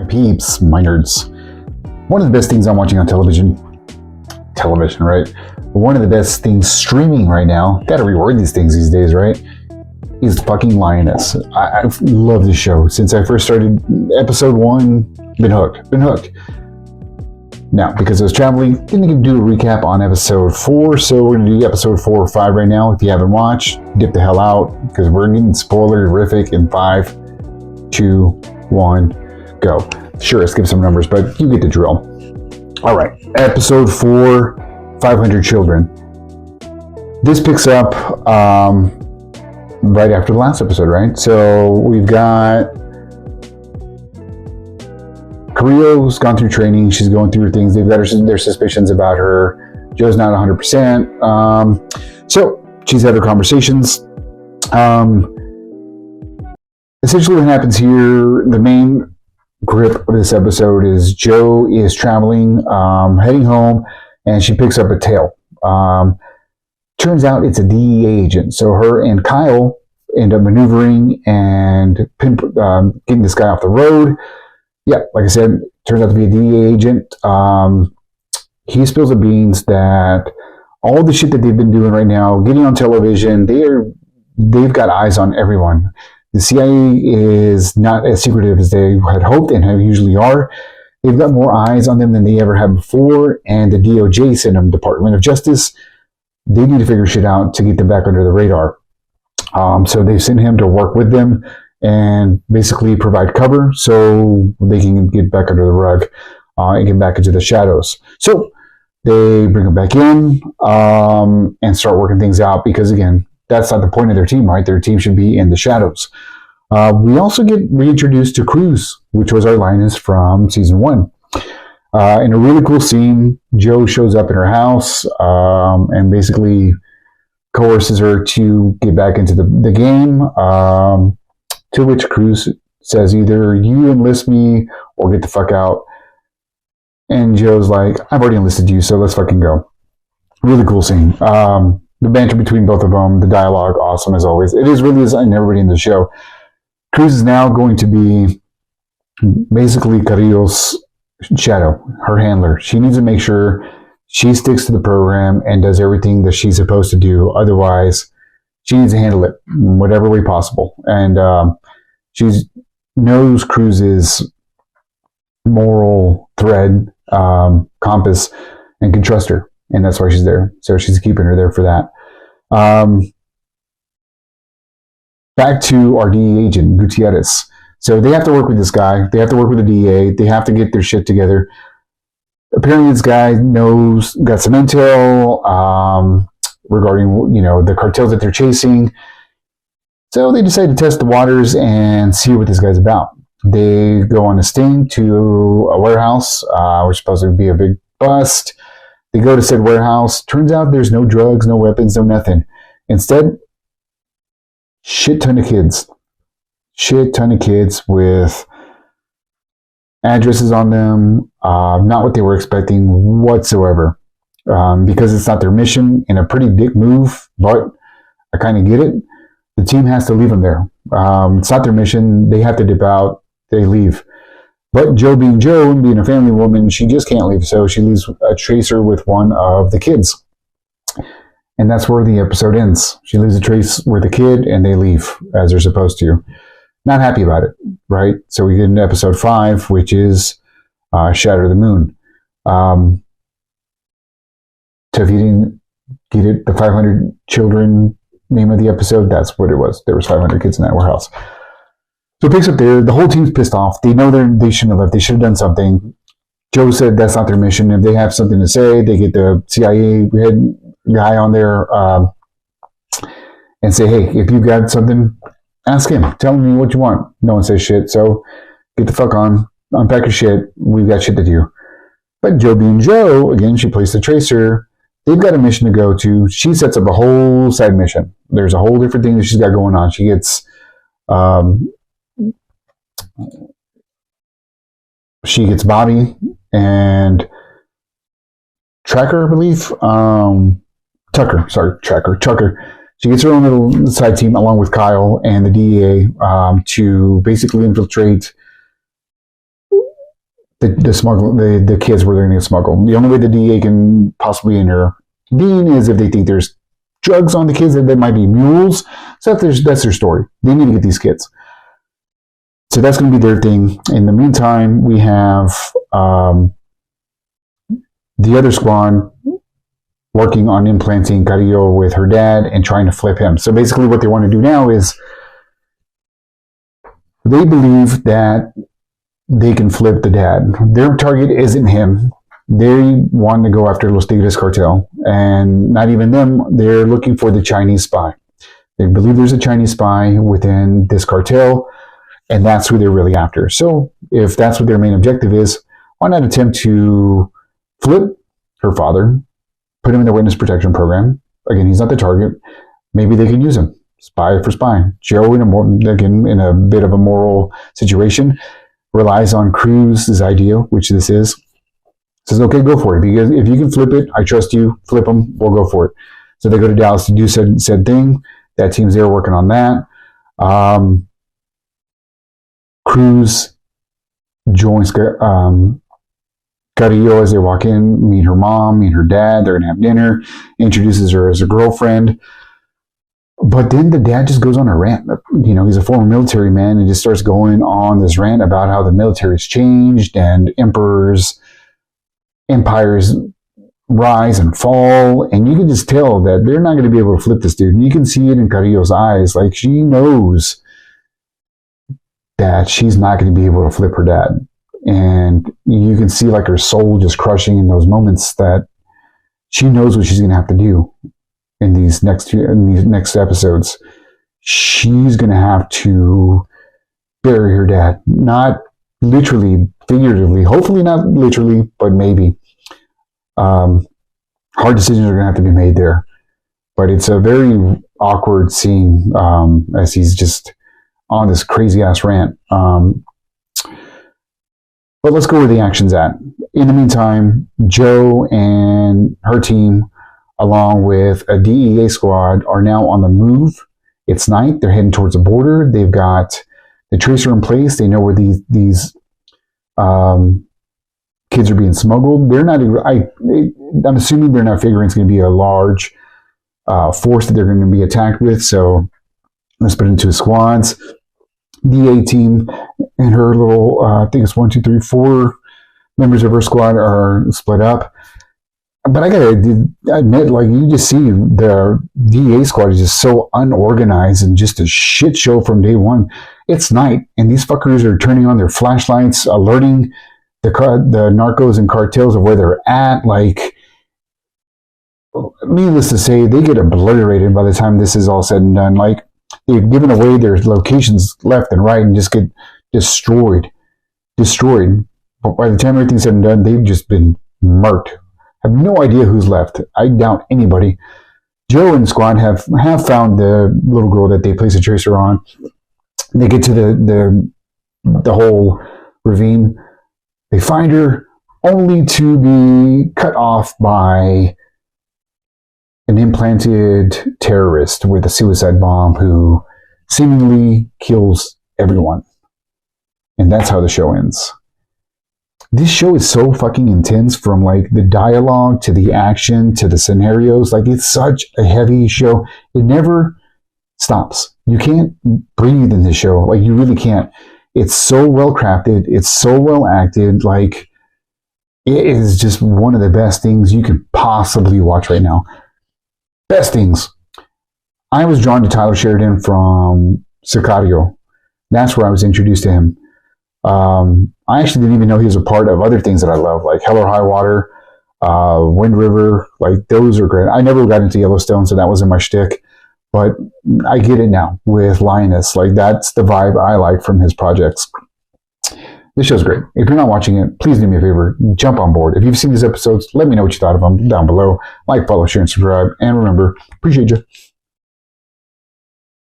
My peeps, my nerds. One of the best things I'm watching on television, right? One of the best things streaming right now, gotta reword these things these days, right? Is fucking Lioness. I love this show. Since I first started episode 1, been hooked. Now, because I was traveling, didn't get to do a recap on episode 4, so we're gonna do episode 4 or 5 right now. If you haven't watched, dip the hell out, because we're getting spoilerific in 5, 2, 1, go. Sure, skip some numbers, but you get the drill. All right, episode 4, 500 Children. This picks up right after the last episode, right? So we've got Carrillo's gone through training. She's going through things. They've got their suspicions about her. Joe's not 100%. So she's had her conversations. Essentially what happens here, the main grip of this episode is Joe is traveling, heading home, and she picks up a tail. Turns out it's a DEA agent. So her and Kyle end up maneuvering and getting this guy off the road. Yeah, like I said, turns out to be a DEA agent. He spills the beans that all the shit that they've been doing right now, getting on television, they've got eyes on everyone. The CIA is not as secretive as they had hoped and usually are. They've got more eyes on them than they ever have before, and the DOJ sent them, Department of Justice, they need to figure shit out to get them back under the radar. So they sent him to work with them and basically provide cover so they can get back under the rug and get back into the shadows. So they bring him back in and start working things out because, again, that's not the point of their team, right? Their team should be in the shadows. We also get reintroduced to Cruz, which was our Lioness from season 1. In a really cool scene, Joe shows up in her house and basically coerces her to get back into the game, to which Cruz says either you enlist me or get the fuck out. And Joe's like, I've already enlisted you, so let's fucking go. Really cool scene. The banter between both of them, the dialogue, awesome as always. It is really and everybody in the show. Cruz is now going to be basically Carrillo's shadow, her handler. She needs to make sure she sticks to the program and does everything that she's supposed to do. Otherwise, she needs to handle it in whatever way possible. And she knows Cruz's moral thread, compass, and can trust her. And that's why she's there. So she's keeping her there for that. Back to our DEA agent, Gutierrez. So they have to work with this guy. They have to work with the DEA. They have to get their shit together. Apparently this guy got some intel regarding, the cartels that they're chasing. So they decide to test the waters and see what this guy's about. They go on a sting to a warehouse, which is supposed to be a big bust. They go to said warehouse. Turns out there's no drugs, no weapons, no nothing. Instead, shit ton of kids. Shit ton of kids with addresses on them. Not what they were expecting whatsoever. Because it's not their mission, and a pretty dick move, but I kind of get it. The team has to leave them there. It's not their mission. They have to dip out. They leave. But Joe being Joe and being a family woman, she just can't leave. So she leaves a tracer with one of the kids. And that's where the episode ends. She leaves a trace with the kid and they leave as they're supposed to. Not happy about it, right? So we get into episode 5, which is Shatter the Moon. So if you didn't get it, the 500 Children name of the episode, that's what it was. There was 500 kids in that warehouse. So it picks up there. The whole team's pissed off. They know they shouldn't have left. They should have done something. Joe said that's not their mission. If they have something to say, they get the CIA head guy on there and say, hey, if you've got something, ask him. Tell me what you want. No one says shit. So get the fuck on. Unpack your shit. We've got shit to do. But Joe being Joe, again, she plays the tracer. They've got a mission to go to. She sets up a whole side mission. There's a whole different thing that she's got going on. She gets Bobby and Tracker, I believe. Tucker. She gets her own little side team along with Kyle and the DEA to basically infiltrate the kids where they're going to get smuggled. The only way the DEA can possibly intervene is if they think there's drugs on the kids, that might be mules. So that's their story. They need to get these kids. So that's going to be their thing. In the meantime, we have the other squad working on implanting Carrillo with her dad and trying to flip him. So basically what they want to do now is they believe that they can flip the dad. Their target isn't him. They want to go after Los Tigres cartel. And not even them, they're looking for the Chinese spy. They believe there's a Chinese spy within this cartel, and that's who they're really after. So if that's what their main objective is, why not attempt to flip her father, put him in the witness protection program? Again, he's not the target. Maybe they can use him, spy for spy. Joe, in a bit of a moral situation, relies on Cruz's idea, which this is. Says, okay, go for it. Because if you can flip it, I trust you. Flip them, we'll go for it. So they go to Dallas to do said thing. That team's there working on that. Cruz joins Carrillo as they walk in, meet her mom, meet her dad. They're going to have dinner. Introduces her as a girlfriend. But then the dad just goes on a rant. You know, he's a former military man and just starts going on this rant about how the military's changed and empires rise and fall. And you can just tell that they're not going to be able to flip this dude. And you can see it in Carrillo's eyes. Like, she knows that she's not going to be able to flip her dad. And you can see like her soul just crushing in those moments that she knows what she's going to have to do in these next episodes. She's going to have to bury her dad. Not literally, figuratively. Hopefully not literally, but maybe. Hard decisions are going to have to be made there. But it's a very awkward scene as he's just on this crazy-ass rant. But let's go where the action's at. In the meantime, Joe and her team, along with a DEA squad, are now on the move. It's night. They're heading towards the border. They've got the tracer in place. They know where these kids are being smuggled. They're not. I'm assuming they're not figuring it's going to be a large force that they're going to be attacked with. So let's put it into squads. DEA team and her little, I think it's 1, 2, 3, 4 members of her squad are split up. But I gotta admit, like, you just see the DEA squad is just so unorganized and just a shit show from day one. It's night, and these fuckers are turning on their flashlights, alerting the narcos and cartels of where they're at. Like, needless to say, they get obliterated by the time this is all said and done. Like, they've given away their locations left and right and just get destroyed. But by the time everything's said and done, they've just been murked. I have no idea who's left. I doubt anybody. Joe and squad have found the little girl that they place a tracer on. They get to the whole ravine. They find her, only to be cut off by an implanted terrorist with a suicide bomb who seemingly kills everyone. And that's how the show ends. This show is so fucking intense, from like the dialogue to the action to the scenarios. Like, it's such a heavy show. It never stops. You can't breathe in this show. Like, you really can't. It's so well crafted. It's so well acted. Like, it is just one of the best things you could possibly watch right now. Best things. I was drawn to Tyler Sheridan from Sicario. That's where I was introduced to him. I actually didn't even know he was a part of other things that I love, like Hell or High Water, Wind River. Like, those are great. I never got into Yellowstone, so that wasn't my shtick. But I get it now with Lioness. Like, that's the vibe I like from his projects. This show's great. If you're not watching it, please do me a favor. Jump on board. If you've seen these episodes, let me know what you thought of them down below. Like, follow, share, and subscribe. And remember, appreciate you.